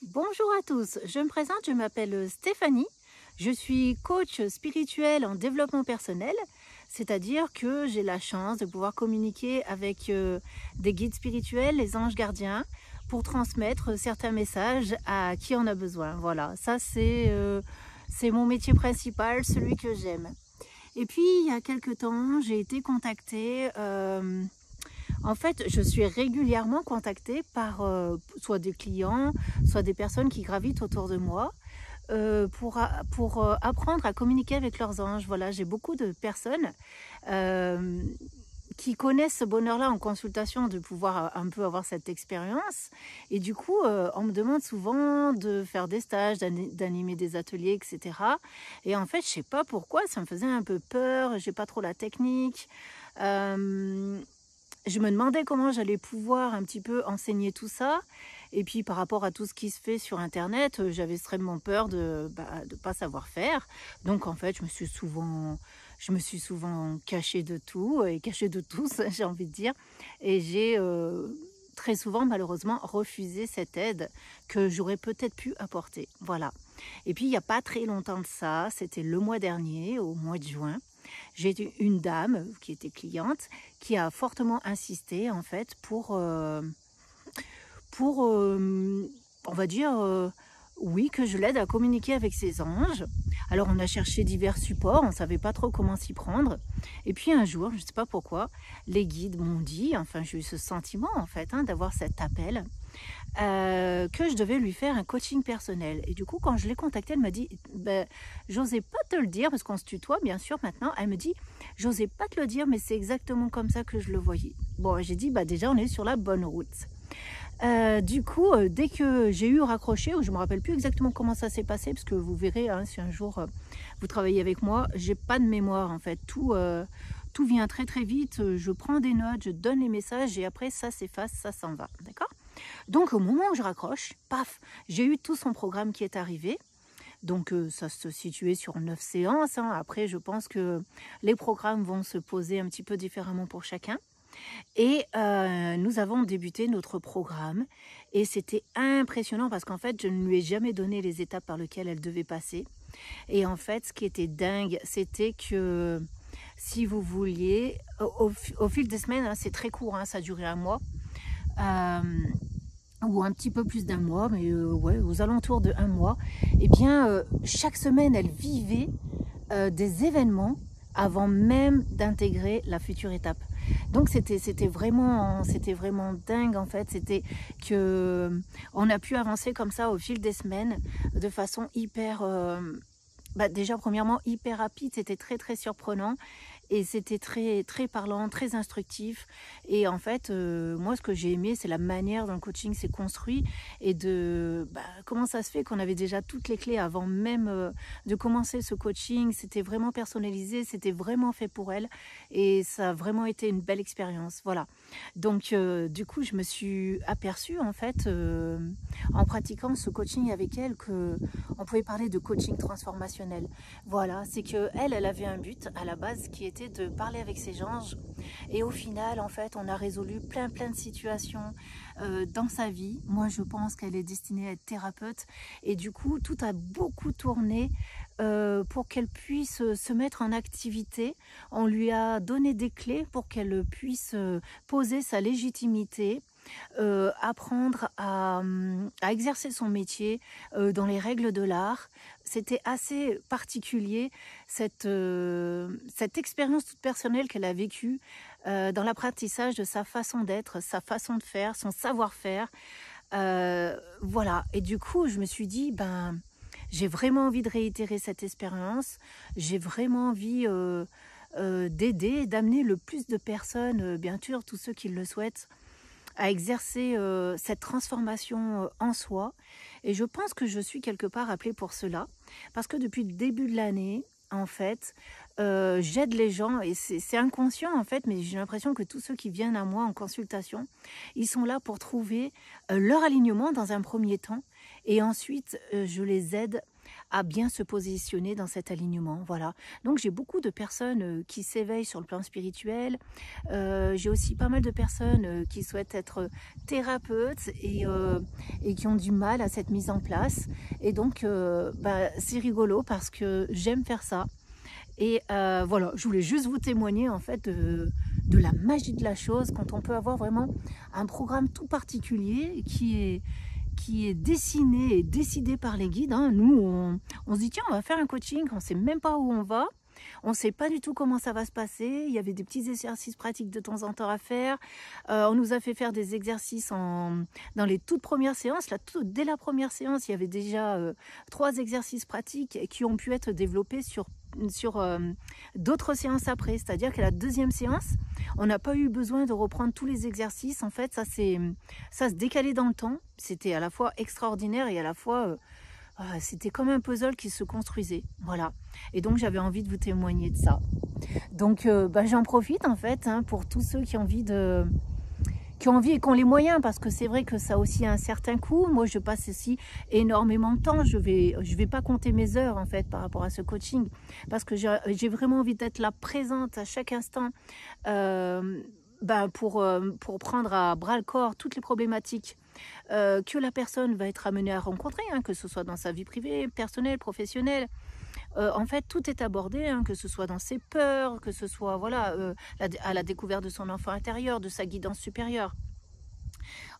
Bonjour à tous, je me présente, je m'appelle Stéphanie, je suis coach spirituel en développement personnel, c'est-à-dire que j'ai la chance de pouvoir communiquer avec des guides spirituels, les anges gardiens, pour transmettre certains messages à qui en a besoin. Voilà, ça c'est mon métier principal, celui que j'aime. Et puis il y a quelque temps, j'ai été contactée. En fait, je suis régulièrement contactée par soit des clients, soit des personnes qui gravitent autour de moi pour apprendre à communiquer avec leurs anges. Voilà, j'ai beaucoup de personnes euh, qui connaissent ce bonheur-là en consultation de pouvoir un peu avoir cette expérience. Et du coup, on me demande souvent de faire des stages, d'animer des ateliers, etc. Et en fait, je sais pas pourquoi, ça me faisait un peu peur, j'ai pas trop la technique. Euh, je me demandais comment j'allais pouvoir un petit peu enseigner tout ça. Et puis par rapport à tout ce qui se fait sur Internet, j'avais extrêmement peur de ne pas savoir faire. Donc en fait, je me suis souvent cachée de tout et cachée de tous, j'ai envie de dire. Et j'ai très souvent, malheureusement, refusé cette aide que j'aurais peut-être pu apporter. Voilà. Et puis il n'y a pas très longtemps de ça, c'était le mois dernier, au mois de juin. J'ai une dame qui était cliente qui a fortement insisté en fait pour on va dire, oui, que je l'aide à communiquer avec ses anges. Alors on a cherché divers supports, on ne savait pas trop comment s'y prendre. Et puis un jour, je ne sais pas pourquoi, les guides m'ont dit, enfin j'ai eu ce sentiment en fait, d'avoir cet appel, que je devais lui faire un coaching personnel. Et du coup, quand je l'ai contactée, elle m'a dit, ben, j'osais pas te le dire, parce qu'on se tutoie bien sûr maintenant, elle me dit, j'osais pas te le dire, mais c'est exactement comme ça que je le voyais. Bon, j'ai dit, bah déjà on est sur la bonne route. Du coup, dès que j'ai eu raccroché, je ne me rappelle plus exactement comment ça s'est passé, parce que vous verrez, si un jour vous travaillez avec moi, j'ai pas de mémoire en fait. Tout vient très très vite. Je prends des notes, je donne les messages et après ça s'efface, ça s'en va. D'accord? Donc au moment où je raccroche, paf, j'ai eu tout son programme qui est arrivé. Donc ça se situait sur 9 séances. Après, je pense que les programmes vont se poser un petit peu différemment pour chacun. Et nous avons débuté notre programme et c'était impressionnant parce qu'en fait, je ne lui ai jamais donné les étapes par lesquelles elle devait passer. Et en fait, ce qui était dingue, c'était que si vous vouliez, au fil des semaines, c'est très court, ça a duré un mois, euh, ou un petit peu plus d'un mois, mais ouais, aux alentours de un mois, et bien, chaque semaine, elle vivait des événements avant même d'intégrer la future étape. Donc c'était vraiment dingue en fait. C'était que on a pu avancer comme ça au fil des semaines de façon hyper déjà premièrement hyper rapide, c'était très très surprenant et c'était très très parlant, très instructif. Et en fait, moi ce que j'ai aimé, c'est la manière dont le coaching s'est construit et de comment ça se fait qu'on avait déjà toutes les clés avant même de commencer ce coaching. C'était vraiment personnalisé, c'était vraiment fait pour elle et ça a vraiment été une belle expérience. Voilà. Donc du coup, je me suis aperçue en fait en pratiquant ce coaching avec elle que on pouvait parler de coaching transformationnel. Voilà, c'est que elle avait un but à la base qui était de parler avec ses anges. Et au final, en fait, on a résolu plein de situations dans sa vie. Moi, je pense qu'elle est destinée à être thérapeute. Et du coup, tout a beaucoup tourné pour qu'elle puisse se mettre en activité. On lui a donné des clés pour qu'elle puisse poser sa légitimité, apprendre à exercer son métier dans les règles de l'art. C'était assez particulier, cette expérience toute personnelle qu'elle a vécue dans l'apprentissage de sa façon d'être, sa façon de faire, son savoir-faire. Voilà, et du coup, je me suis dit, j'ai vraiment envie de réitérer cette expérience, j'ai vraiment envie d'aider, d'amener le plus de personnes, bien sûr, tous ceux qui le souhaitent, à exercer cette transformation en soi. Et je pense que je suis quelque part appelée pour cela, parce que depuis le début de l'année, en fait, j'aide les gens, et c'est inconscient en fait, mais j'ai l'impression que tous ceux qui viennent à moi en consultation, ils sont là pour trouver leur alignement dans un premier temps, et ensuite je les aide à bien se positionner dans cet alignement. Voilà. Donc j'ai beaucoup de personnes qui s'éveillent sur le plan spirituel. J'ai aussi pas mal de personnes qui souhaitent être thérapeutes et qui ont du mal à cette mise en place. Et donc c'est rigolo parce que j'aime faire ça. Et voilà, je voulais juste vous témoigner en fait de la magie de la chose quand on peut avoir vraiment un programme tout particulier qui est dessiné et décidé par les guides. Hein. Nous, on se dit tiens, on va faire un coaching, on ne sait même pas où on va. On ne sait pas du tout comment ça va se passer. Il y avait des petits exercices pratiques de temps en temps à faire. On nous a fait faire des exercices dans les toutes premières séances. Là, dès la première séance, il y avait déjà 3 exercices pratiques qui ont pu être développés sur d'autres séances après. C'est-à-dire qu'à la deuxième séance, on n'a pas eu besoin de reprendre tous les exercices. En fait, ça se décalait dans le temps. C'était à la fois extraordinaire et à la fois... c'était comme un puzzle qui se construisait, voilà. Et donc j'avais envie de vous témoigner de ça. Donc j'en profite en fait hein, pour tous ceux qui ont envie et qui ont les moyens, parce que c'est vrai que ça a aussi un certain coût. Moi je passe ici énormément de temps, je vais pas compter mes heures en fait par rapport à ce coaching, parce que j'ai vraiment envie d'être là présente à chaque instant pour prendre à bras le corps toutes les problématiques que la personne va être amenée à rencontrer, hein, que ce soit dans sa vie privée, personnelle, professionnelle. En fait, tout est abordé, hein, que ce soit dans ses peurs, que ce soit voilà, à la découverte de son enfant intérieur, de sa guidance supérieure.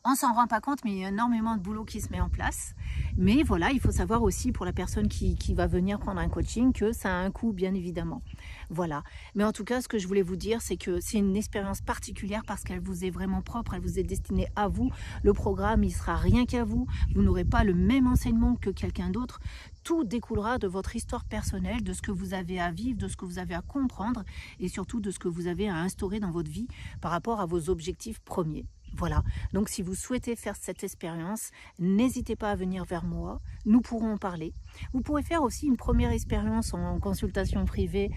On s'en rend pas compte, mais il y a énormément de boulot qui se met en place. Mais voilà, il faut savoir aussi pour la personne qui va venir prendre un coaching que ça a un coût, bien évidemment. Voilà. Mais en tout cas, ce que je voulais vous dire, c'est que c'est une expérience particulière parce qu'elle vous est vraiment propre, elle vous est destinée à vous. Le programme, il sera rien qu'à vous. Vous n'aurez pas le même enseignement que quelqu'un d'autre. Tout découlera de votre histoire personnelle, de ce que vous avez à vivre, de ce que vous avez à comprendre et surtout de ce que vous avez à instaurer dans votre vie par rapport à vos objectifs premiers. Voilà, donc si vous souhaitez faire cette expérience, n'hésitez pas à venir vers moi, nous pourrons en parler. Vous pourrez faire aussi une première expérience en consultation privée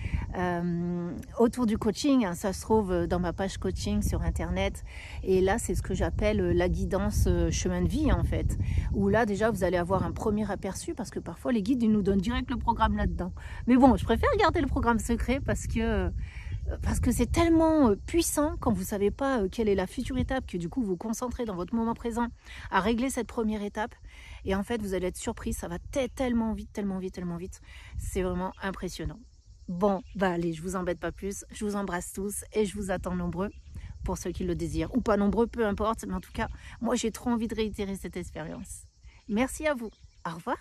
autour du coaching, hein, ça se trouve dans ma page coaching sur internet, et là c'est ce que j'appelle la guidance chemin de vie en fait, où là déjà vous allez avoir un premier aperçu, parce que parfois les guides ils nous donnent direct le programme là-dedans. Mais bon, je préfère garder le programme secret parce que c'est tellement puissant quand vous ne savez pas quelle est la future étape, que du coup vous vous concentrez dans votre moment présent à régler cette première étape. Et en fait, vous allez être surpris, ça va tellement vite, tellement vite, tellement vite. C'est vraiment impressionnant. Bon, allez, je vous embête pas plus. Je vous embrasse tous et je vous attends nombreux pour ceux qui le désirent. Ou pas nombreux, peu importe. Mais en tout cas, moi j'ai trop envie de réitérer cette expérience. Merci à vous. Au revoir.